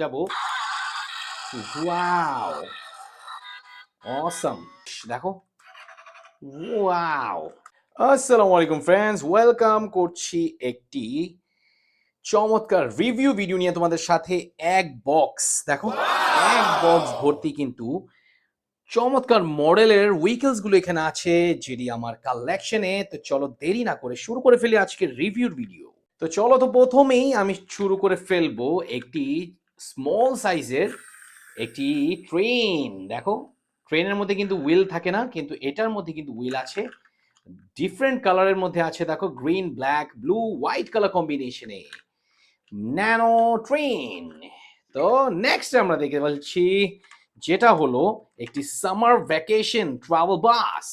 যাব। ওয়াও, অসম। দেখো, ওয়াও। আসসালামু আলাইকুম ফ্রেন্ডস, ওয়েলকাম করছি একটি চমৎকার রিভিউ ভিডিও নিয়ে তোমাদের সাথে। এক বক্স, দেখো, এক বক্স ভর্তি কিন্তু চমৎকার মডেলের উইকেলস গুলো এখানে আছে, যেটি আমার কালেকশনে। তো চলো দেরি না করে শুরু করে ফেলি আজকের রিভিউর ভিডিও। তো চলো, তো প্রথমেই আমি শুরু করে ফেলবো একটি স্মল সাইজের একটি ট্রেন। দেখো, ট্রেনের মধ্যে কিন্তু হুইল থাকে না, কিন্তু এটার মধ্যে কিন্তু হুইল আছে। ডিফারেন্ট কালারের মধ্যে আছে, দেখো, green, black, blue, white colour কম্বিনেশনে ন্যানো ট্রেন। তো নেক্সট আমরা দেখতে পাচ্ছি যেটা হলো একটি সামার ভ্যাকেশন ট্রাভেল বাস।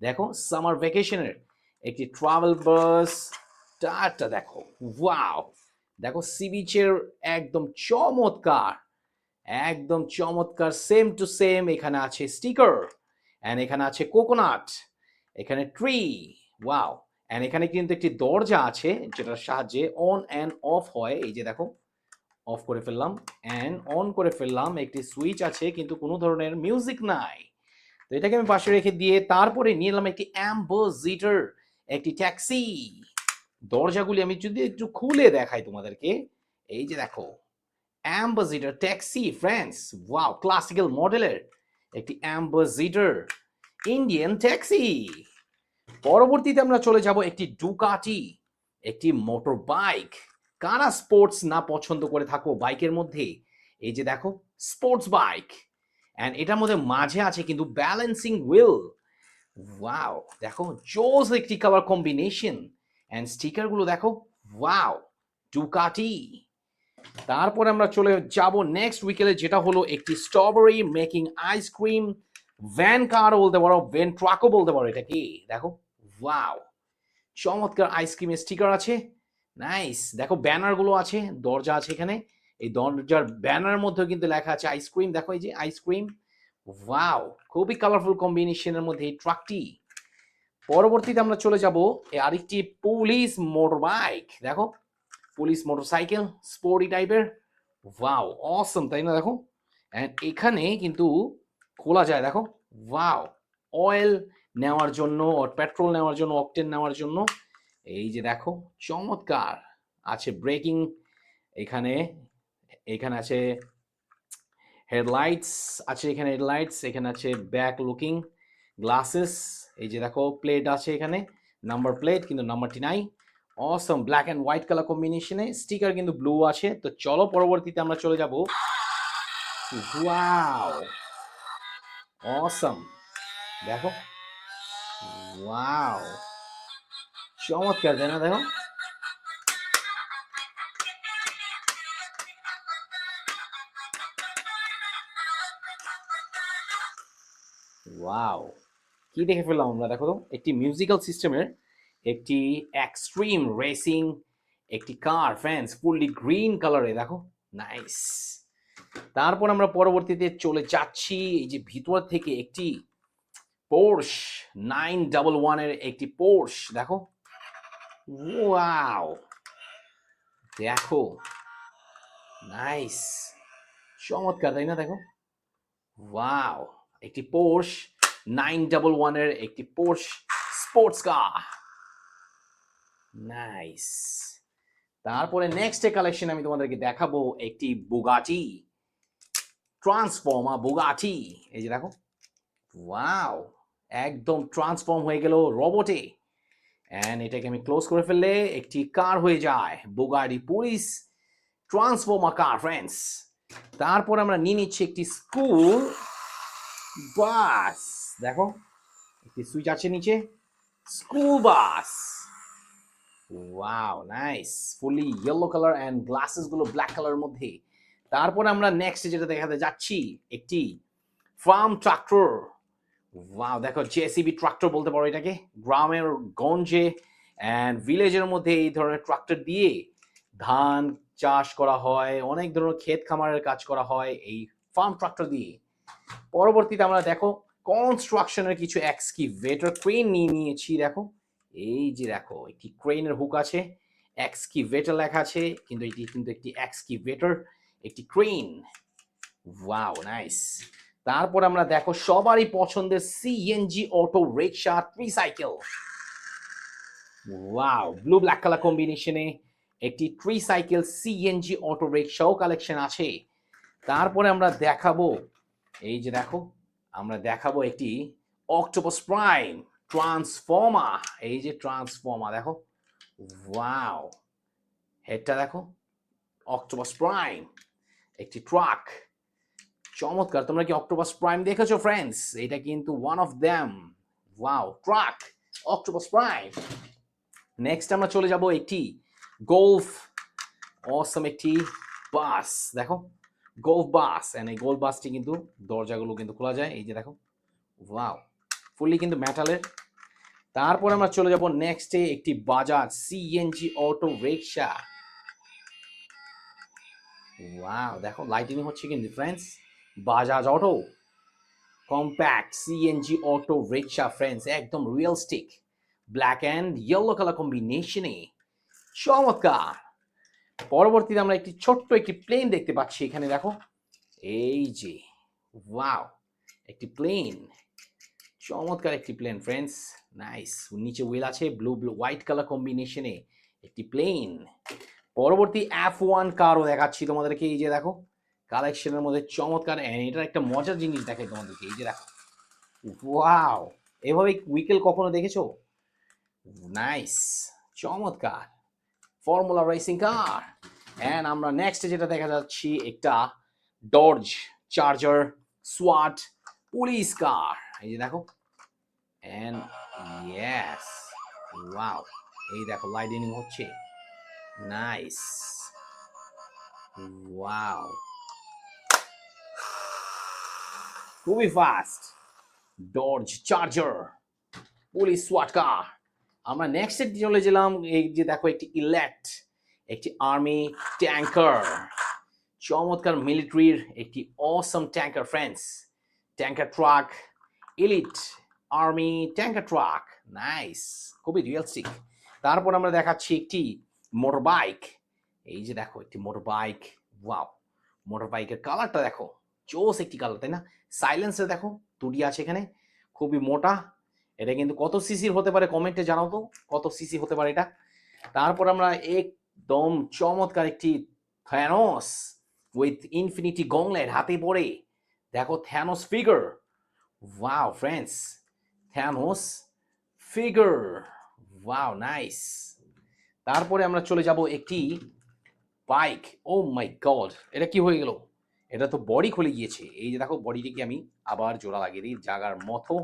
দেখো, সামার ভ্যাকেশনের একটি ট্রাভেল বাস। টাটা দেখো, ওয়াও। দেখো, সি বিচের একদম চমৎকার, একদম চমৎকার, সেম টু সেম। এখানে আছে স্টিকার, এন্ড এখানে আছে কোকোনাট, এখানে ট্রি, ওয়াও। এন্ড এখানে কিন্তু একটি দরজা আছে যেটার সাহায্যে অন অ্যান্ড অফ হয়। এই যে দেখো, অফ করে ফেললাম অ্যান্ড অন করে ফেললাম। একটি সুইচ আছে কিন্তু কোনো ধরনের মিউজিক নাই। তো এটাকে আমি পাশে রেখে দিয়ে তারপরে নিয়ে এলাম একটি অ্যাম্বাসিডর, একটি ট্যাক্সি। দরজাগুলি আমি যদি একটু খুলে দেখাই তোমাদেরকে, এই যে দেখো, ambassador taxi friends, wow, classical মডেলের একটি অ্যাম্বাসিডর ইন্ডিয়ান ট্যাক্সি। পরবর্তীতে আমরা চলে যাব একটি ডুকাটি, একটি মোটর বাইক। কারা স্পোর্টস না পছন্দ করে থাকো বাইকের মধ্যে? এই যে দেখো, স্পোর্টস বাইক, এন্ড এটার মধ্যে মাঝে আছে কিন্তু ব্যালেন্সিং হুইল। ওয়াও, দেখো, জোস একটি কালার কম্বিনেশন। এন্ড স্টিকার গুলো দেখো, ওয়াও, ডুকাটি। তারপরে আমরা চলে যাব নেক্সট উইকেলে, যেটা হলো একটি স্ট্রবেরি মেকিং আইসক্রিম ভ্যান কার বলতে পারো, ভ্যান ট্রাকও বলতে পারো। এটা কি দেখো, ওয়াও, চমৎকার আইসক্রিমের স্টিকার আছে। নাইস, দেখো, ব্যানার গুলো আছে, দরজা আছে এখানে। এই দরজার ব্যানার মধ্যে কিন্তু লেখা আছে আইসক্রিম। দেখো, এই যে আইসক্রিম, ওয়াও, খুবই কালারফুল কম্বিনেশনের মধ্যে এই ট্রাকটি। পরবর্তীতে আমরা চলে যাব আরেকটি পুলিশ মোটর বাইক। দেখো, পুলিশ মোটরসাইকেল, স্পোর্টি টাইপের, ওয়াও, অসম, তাই না? দেখো, এন্ড এখানে কিন্তু খোলা যায়, দেখো, ওয়াও, অয়েল নেওয়ার জন্য, পেট্রোল নেওয়ার জন্য, অকটেন নেওয়ার জন্য। এই যে দেখো, চমৎকার আছে ব্রেকিং এখানে। এখানে আছে হেডলাইটস, আছে এখানে হেডলাইটস, এখানে আছে ব্যাক লুকিং গ্লাসেস। এই যে দেখো, প্লেট আছে এখানে, নাম্বার প্লেট, কিন্তু নাম্বারটি নাই। অসম, ব্ল্যাক অ্যান্ড হোয়াইট কালার কম্বিনেশনে, স্টিকার কিন্তু ব্লু আছে। তো চলো পরবর্তীতে আমরা চলে যাব। ওয়াও, অসম, দেখো, ওয়াও, চমৎকার, তাই না? দেখো, ওয়াও, কি দেখে ফেললাম আমরা! দেখো তো, একটি মিউজিক্যাল সিস্টেমের একটি এক্সট্রিম রেসিং একটি কার ফ্রেন্ডস, ফুললি গ্রিন কালারে। দেখো, নাইস। তারপর আমরা পরবর্তীতে চলে যাচ্ছি এই যে ভিতর থেকে একটি পোর্শ 911 এর একটি পোর্শ। দেখো, ওয়াও, দেখো, নাইস, চমৎকার, তাই না? দেখো, ওয়াও, একটি পোর্শ 911 এর একটি পোর্শ স্পোর্টস কার, নাইস। তারপরে নেক্সট কালেকশন আমি তোমাদেরকে দেখাবো একটি বুগাটি ট্রান্সফর্মার বুগাটি। এই যে দেখো, ওয়াও, একদম ট্রান্সফর্ম হয়ে গেল রোবটে। এন্ড এটাকে আমি ক্লোজ করে ফেললে একটি কার হয়ে যায়, বুগাটি পুলিশ ট্রান্সফর্মার কার ফ্রেন্ডস। তারপর আমরা নিয়ে নিচ্ছি একটি স্কুল বাস। দেখো, একটি সুইচ আছে নিচে, school bus, wow, nice, fully yellow colour and glasses গুলো ব্ল্যাক কালারের মধ্যে। তারপর আমরা নেক্সট যেটা দেখাতে যাচ্ছি একটি ফার্ম ট্রাক্টর। ওয়াও, দেখো, জেসিবি ট্রাক্টর বলতে পারো এটাকে। গ্রামের গঞ্জে এন্ড ভিলেজের মধ্যে এই ধরনের ট্রাক্টর দিয়ে ধান চাষ করা হয়, অনেক ধরনের ক্ষেত খামারের কাজ করা হয় এই ফার্ম ট্রাক্টর দিয়ে। পরবর্তীতে আমরা দেখো কনস্ট্রাকশনের কিছু এক্সকিভেটর ক্রেন নিয়ে নিয়েছি। দেখো, এই যে দেখো, একটি ক্রেনের হুক আছে, এক্সকিভেটর লেখা আছে, কিন্তু এটি কিন্তু একটি এক্সকিভেটর। একটি ক্রেন। Wow nice. তারপর আমরা দেখো সবারই পছন্দের CNG auto rickshaw tricycle. Wow, blue black colour কম্বিনেশনে একটি ট্রিসাইকেল সিএনজি অটো রিক্সাও কালেকশন আছে। তারপরে আমরা দেখাবো, এই যে দেখো, আমরা দেখাবো একটি অক্টোপাস প্রাইম ট্রান্সফর্মার। এই যে ট্রান্সফর্মার দেখো, ওয়াও, হেডটা দেখো, অক্টোপাস প্রাইম একটি ট্রাক। চমৎকার। তোমরা কি অক্টোপাস প্রাইম দেখেছো ফ্রেন্ডস? এটা কিন্তু one of them. Wow, truck octopus prime. Next আমরা চলে যাব একটি গোল্ফ অসম একটি বাস। দেখো গোল্ফ বাস, এন্ড এই গোল্ফ বাসটি কিন্তু দরজাগুলো কিন্তু খোলা যায়। এই যে দেখো, ওয়াও, ফুললি কিন্তু মেটালের। তারপর আমরা চলে যাব নেক্সটে একটি Bajaj CNG auto rickshaw. Wow, দেখো লাইটিং হচ্ছে কিন্তু friends. Bajaj auto compact CNG auto rickshaw friends, একদম realistic black and yellow colour কম্বিনেশনে, চমৎকার। পরবর্তীতে আমরা একটি ছোট্ট একটি প্লেন দেখতে পাচ্ছি এখানে দেখো, এই যে ওয়াও, একটি প্লেন, চমৎকার একটি প্লেন ফ্রেন্ডস, নাইস। নিচে হুইল আছে, ব্লু ব্লু হোয়াইট কালার কম্বিনেশনে একটি প্লেন। পরবর্তী F1 কারও দেখাচ্ছি তোমাদেরকে, এই যে দেখো কালেকশনের মধ্যে চমৎকার। এটার একটা মজার জিনিস দেখাই তোমাদেরকে, এই যে দেখো, ওয়াও, এভাবে উইকেল কখনো দেখেছো? নাইস, চমৎকার ফর্মুলা রেসিং কার। এন্ড আমরা নেক্সট যেটা দেখা যাচ্ছি একটা ডজ চার্জার সোয়াট পুলিশ কার। এই যে দেখো, এন্ড ইয়েস, ওয়াও, এই দেখো লাইটিং হচ্ছে, নাইস, ওয়াও, খুবই ফাস্ট ডজ চার্জার পুলিশ সোয়াট কার। আমরা নেক্সট চলে গেলাম, এই যে দেখো একটি ইলেক্ট একটি আর্মি ট্যাঙ্কার, চমৎকার মিলিটারির একটি awesome tanker friends, tanker truck, elite army tanker truck, nice, খুবই রিয়েলিস্টিক। তারপর আমরা দেখাচ্ছি একটি মোটর বাইক। এই যে দেখো একটি মোটর বাইক, ওয়াও, মোটর বাইকের কালারটা দেখো, জোস একটি কালার, তাই না? সাইলেন্সার দেখো দুটি আছে এখানে, খুবই মোটা। এটা কিন্তু কত সিসির হতে পারে কমেন্টে জানাও তো, কত সিসি হতে পারে এটা। তারপর আমরা একদম চমৎকার একটি থ্যানোস উইথ ইনফিনিটি গংলেট হাতে পড়ে, দেখো Thanos figure, wow friends, Thanos figure, wow nice. তারপরে আমরা চলে যাব একটি বাইক। ও মাই গড, এটা কি হয়ে গেল? এটা তো বডি খুলে গিয়েছে। এই যে দেখো বডিটিকে আমি আবার জোড়া লাগিয়ে দিই জাগার মতো,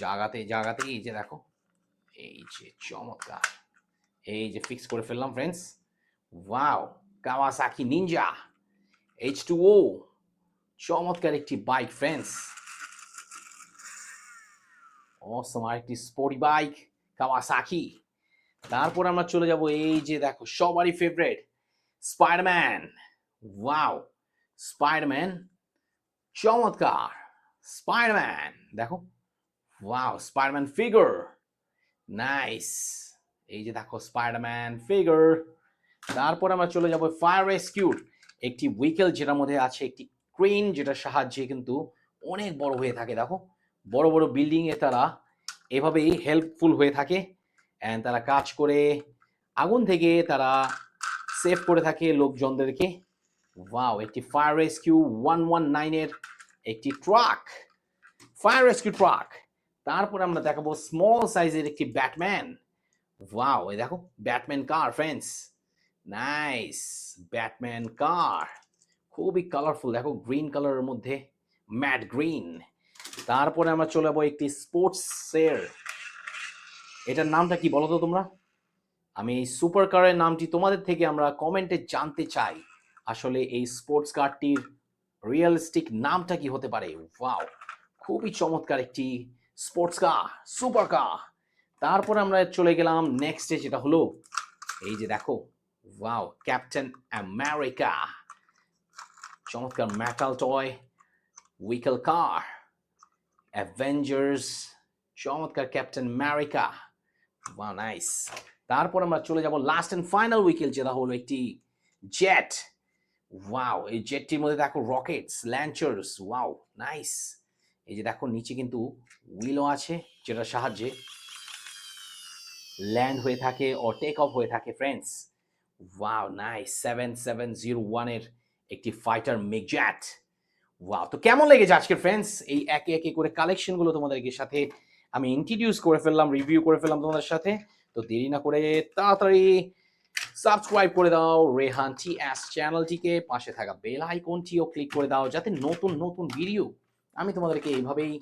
জাগাতে জাগাতে, এই যে দেখো, এই যে চমৎকার, এই যে ফিক্স করে ফেললাম friends. Wow, Kawasaki Ninja H2O, চমৎকার একটি বাইক ফ্রেন্ডস, অসম আরেকটি স্পোর্টি বাইক কাওয়াসাকি। তারপর আমরা চলে যাব এই যে দেখো সবারই ফেভারিট স্পাইডারম্যান। ওয়াও, স্পাইডারম্যান, চমৎকার স্পাইডারম্যান দেখো, ওয়াও, স্পাইডারম্যান ফিগার, নাইস, এই যে দেখো স্পাইডারম্যান ফিগার। তারপর আমরা চলে যাব ফায়ার রেস্কিউর একটি ভেহিকল, যেটার মধ্যে আছে একটি ক্রেন, যেটার সাহায্যে কিন্তু অনেক বড় হয়ে থাকে। দেখো বড় বড় বিল্ডিং এ তারা এভাবেই হেল্পফুল হয়ে থাকে, অ্যান্ড তারা কাজ করে আগুন থেকে তারা সেভ করে থাকে লোকজনদেরকে। ওয়াও, একটি ফায়ার রেস্কিউ 119 এর একটি ট্রাক, ফায়ার রেস্কিউ ট্রাক। তারপর আমরা দেখাবো স্মল সাইজের একটি ব্যাটম্যান। ওয়াও, এই দেখো ব্যাটম্যান কার ফ্রেন্ডস, নাইস, ব্যাটম্যান কার, খুবই কালারফুল, দেখো গ্রিন কালারের মধ্যে, ম্যাট গ্রিন। তারপরে আমরা চলে যাবো একটি স্পোর্টসের, এটার নামটা কি বলো তো তোমরা? আমি এই সুপার কারের নামটি তোমাদের থেকে আমরা কমেন্টে জানতে চাই, আসলে এই স্পোর্টস কারটির রিয়েলিস্টিক নামটা কি হতে পারে। ওয়াও, খুবই চমৎকার একটি স্পোর্টস কার, সুপার কার। তারপর আমরা চলে গেলাম নেক্সটে, যেটা হলো এই যে দেখো, ওয়াও, ক্যাপ্টেন আমেরিকা, চমৎকার মেটাল টয় উইকেল কার, অ্যাভেঞ্জার্স, চমৎকার ক্যাপ্টেন আমেরিকা, ওয়াও নাইস। তারপর আমরা চলে যাব লাস্ট এন্ড ফাইনাল উইকেল, যেটা হলো একটি জেট ওয়াও! এই জেটটির মধ্যে দেখো রকেটস, ল্যাঞ্চার্স, ওয়াও! নাইস। এই যে দেখো নিচে কিন্তু হুইলও আছে যেটার সাহায্যে ল্যান্ড হয়ে থাকে ও টেক অফ হয়ে থাকে ফ্রেন্ডস। ওয়াও! নাইস 7701 এর একটি ফাইটার মেকজ্যাট। ওয়াও! তো কেমন লেগেছে আজকের ফ্রেন্ডস এই একে, একে করে কালেকশনগুলো তোমাদেরকে সাথে আমি ইন্ট্রোডিউস করে ফেললাম, রিভিউ করে ফেললাম তোমাদের সাথে। তো দেরি না করে তাড়াতাড়ি সাবস্ক্রাইব করে দাও রেহান টিএস চ্যানেলটিকে, পাশে থাকা বেল আইকনটিও ক্লিক করে দাও যাতে নতুন, নতুন ভিডিও আমি তোমাদেরকে এইভাবেই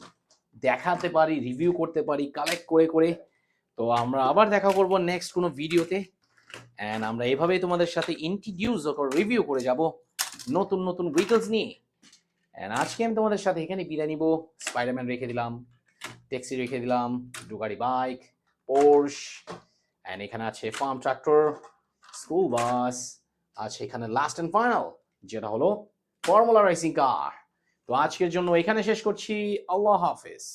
দেখাতে পারি, রিভিউ করতে পারি কালেক্ট করে, করে। তো আমরা আবার দেখা করব নেক্সট কোনো ভিডিওতে। অ্যান্ড আমরা এভাবেই তোমাদের সাথে ইন্ট্রোডিউস ও রিভিউ করে যাব নতুন, নতুন ভেহিকলস নিয়ে। অ্যান্ড আজকে আমি তোমাদের সাথে এখানে বিদায় নিব। স্পাইডারম্যান রেখে দিলাম, ট্যাক্সি রেখে দিলাম, ডুগারি বাইক, পোর্শ, অ্যান্ড এখানে আছে ফার্ম ট্রাক্টর, স্কুল বাস, আছে এখানে লাস্ট অ্যান্ড ফাইনাল যেটা হলো ফর্মুলা রেসিং কার। তো আজকের জন্য এখানে শেষ করছি। আল্লাহ হাফেজ।